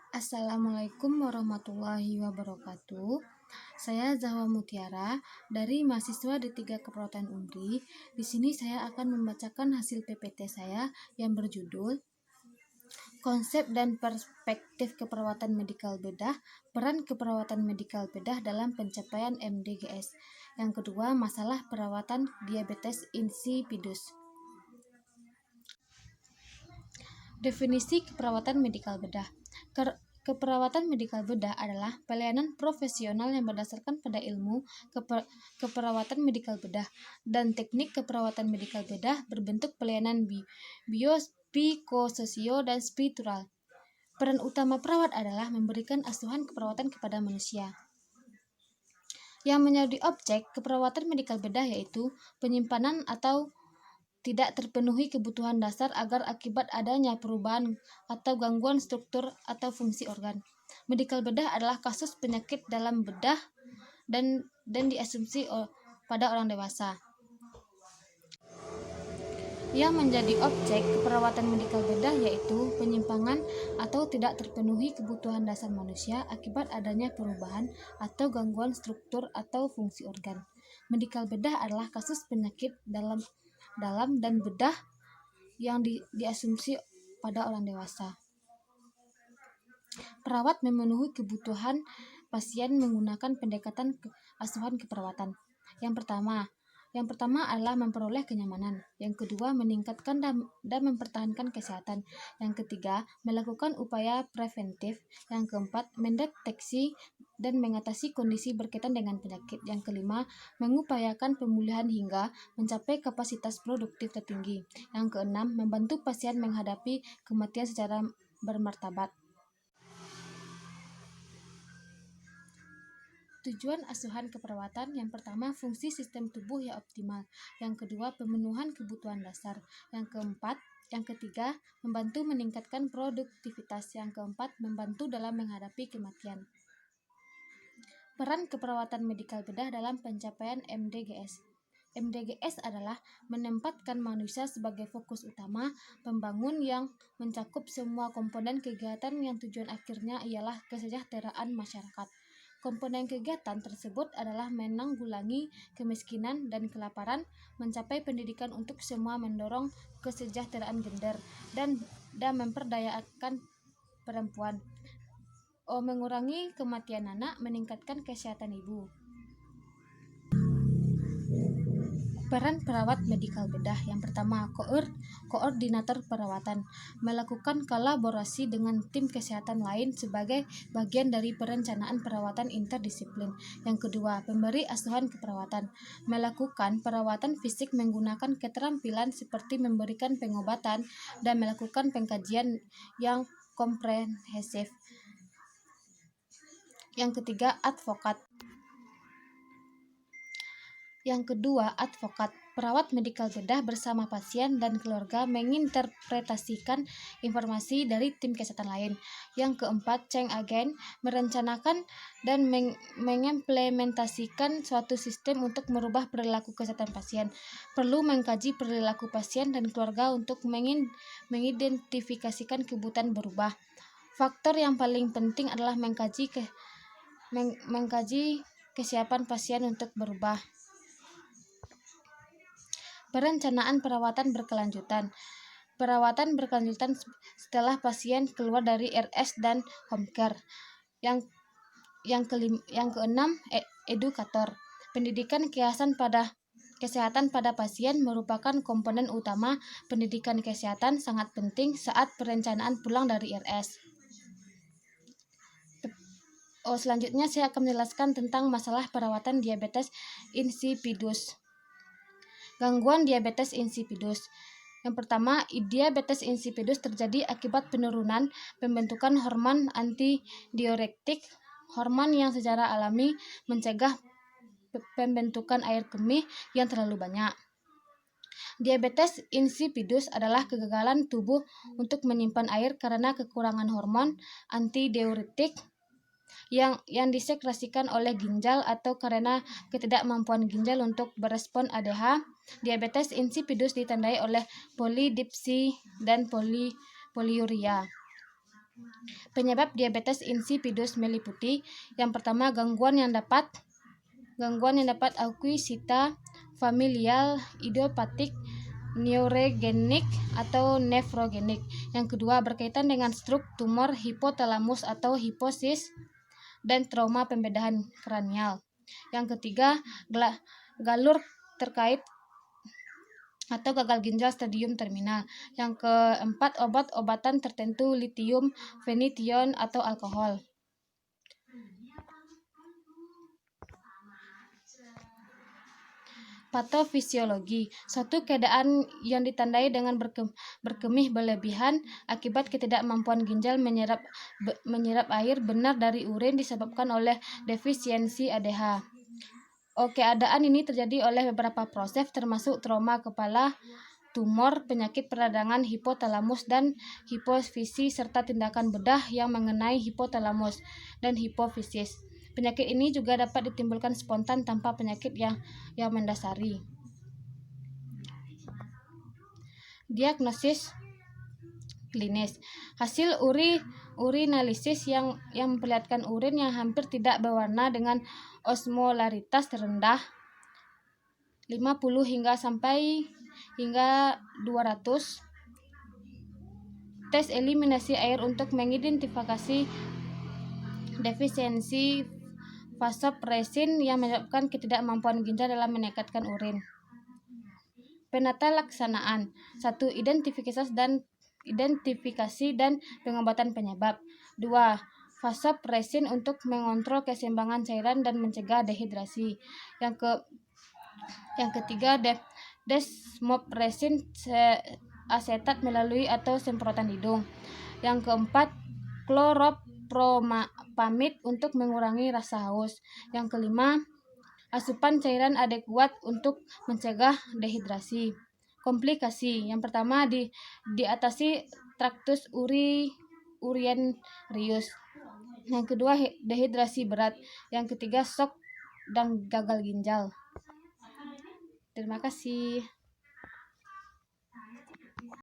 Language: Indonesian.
Assalamualaikum warahmatullahi wabarakatuh. Saya Zahwa Mutiara dari mahasiswa D3 Keperawatan UNRI. Di sini saya akan membacakan hasil PPT saya yang berjudul Konsep dan Perspektif Keperawatan Medikal Bedah, Peran Keperawatan Medikal Bedah dalam Pencapaian MDGs. Yang kedua, masalah perawatan diabetes insipidus. Definisi keperawatan medikal bedah. Keperawatan medikal bedah adalah pelayanan profesional yang berdasarkan pada ilmu keperawatan medikal bedah dan teknik keperawatan medikal bedah berbentuk pelayanan psikososio dan spiritual. Peran utama perawat adalah memberikan asuhan keperawatan kepada manusia. Yang menjadi objek keperawatan medikal bedah yaitu penyimpanan atau tidak terpenuhi kebutuhan dasar agar akibat adanya perubahan atau gangguan struktur atau fungsi organ. Medikal bedah adalah kasus penyakit dalam bedah dan diasumsi pada orang dewasa. Yang menjadi objek keperawatan medikal bedah yaitu penyimpangan atau tidak terpenuhi kebutuhan dasar manusia akibat adanya perubahan atau gangguan struktur atau fungsi organ. Medikal bedah adalah kasus penyakit dalam dan bedah yang diasumsi pada orang dewasa. Perawat memenuhi kebutuhan pasien menggunakan pendekatan asuhan keperawatan. Yang pertama adalah memperoleh kenyamanan. Yang kedua, meningkatkan dan mempertahankan kesehatan. Yang ketiga, melakukan upaya preventif. Yang keempat, mendeteksi dan mengatasi kondisi berkaitan dengan penyakit. Yang kelima, mengupayakan pemulihan hingga mencapai kapasitas produktif tertinggi. Yang keenam, membantu pasien menghadapi kematian secara bermartabat. Tujuan asuhan keperawatan yang pertama, fungsi sistem tubuh yang optimal. Yang kedua, pemenuhan kebutuhan dasar. Yang ketiga, membantu meningkatkan produktivitas. Yang keempat, membantu dalam menghadapi kematian. Peran keperawatan medikal bedah dalam pencapaian MDGs. MDGs adalah menempatkan manusia sebagai fokus utama pembangun yang mencakup semua komponen kegiatan yang tujuan akhirnya ialah kesejahteraan masyarakat. Komponen kegiatan tersebut adalah menanggulangi kemiskinan dan kelaparan, mencapai pendidikan untuk semua, mendorong kesejahteraan gender, dan memperdayakan perempuan, mengurangi kematian anak, meningkatkan kesehatan ibu. Peran perawat medikal bedah yang pertama, koordinator perawatan, melakukan kolaborasi dengan tim kesehatan lain sebagai bagian dari perencanaan perawatan interdisiplin. Yang kedua, pemberi asuhan keperawatan, melakukan perawatan fisik menggunakan keterampilan seperti memberikan pengobatan dan melakukan pengkajian yang komprehensif. Yang ketiga, advokat. Yang kedua, advokat. Perawat medikal bedah bersama pasien dan keluarga menginterpretasikan informasi dari tim kesehatan lain. Yang keempat, change agent, merencanakan dan mengimplementasikan suatu sistem untuk merubah perilaku kesehatan pasien. Perlu mengkaji perilaku pasien dan keluarga untuk mengidentifikasikan kebutuhan berubah. Faktor yang paling penting adalah mengkaji kesiapan pasien untuk berubah. Perencanaan perawatan berkelanjutan. Perawatan berkelanjutan setelah pasien keluar dari RS dan home care. Yang keenam, edukator. Pendidikan kesehatan pada pasien merupakan komponen utama pendidikan kesehatan, sangat penting saat perencanaan pulang dari RS. Selanjutnya saya akan menjelaskan tentang masalah perawatan diabetes insipidus. Gangguan diabetes insipidus. Yang pertama, diabetes insipidus terjadi akibat penurunan pembentukan hormon antidiuretik, hormon yang secara alami mencegah pembentukan air kemih yang terlalu banyak. Diabetes insipidus adalah kegagalan tubuh untuk menyimpan air karena kekurangan hormon antidiuretik yang disekresikan oleh ginjal atau karena ketidakmampuan ginjal untuk berespon ADH. Diabetes insipidus ditandai oleh polidipsi dan poliuria. Penyebab diabetes insipidus meliputi yang pertama gangguan yang dapat akuisita, familial, idiopatik, neurogenik atau nefrogenik. Yang kedua berkaitan dengan stroke, tumor hipotalamus atau hipofisis, dan trauma pembedahan kranial. Yang ketiga galur terkait atau gagal ginjal stadium terminal. Yang keempat obat-obatan tertentu, litium, fenition atau alkohol. Patofisiologi, suatu keadaan yang ditandai dengan berkemih berlebihan akibat ketidakmampuan ginjal menyerap air benar dari urin disebabkan oleh defisiensi ADH. Keadaan ini terjadi oleh beberapa proses termasuk trauma kepala, tumor, penyakit peradangan hipotalamus dan hipofisis serta tindakan bedah yang mengenai hipotalamus dan hipofisis. Penyakit ini juga dapat ditimbulkan spontan tanpa penyakit yang mendasari. Diagnosis klinis. Hasil urinalisis yang memperlihatkan urin yang hampir tidak berwarna dengan osmolaritas rendah 50 hingga 200. Tes eliminasi air untuk mengidentifikasi defisiensi vasopresin yang menyebabkan ketidakmampuan ginjal dalam meningkatkan urin. Penata laksanaan 1. Identifikasi dan pengobatan penyebab. 2. Vasopresin untuk mengontrol keseimbangan cairan dan mencegah dehidrasi. Yang ketiga desmopresin asetat melalui atau semprotan hidung. Yang keempat kloropropamid untuk mengurangi rasa haus. Yang kelima asupan cairan adekuat untuk mencegah dehidrasi. Komplikasi yang pertama diatasi traktus urinarius. Yang kedua dehidrasi berat. Yang ketiga shock dan gagal ginjal. Terima kasih.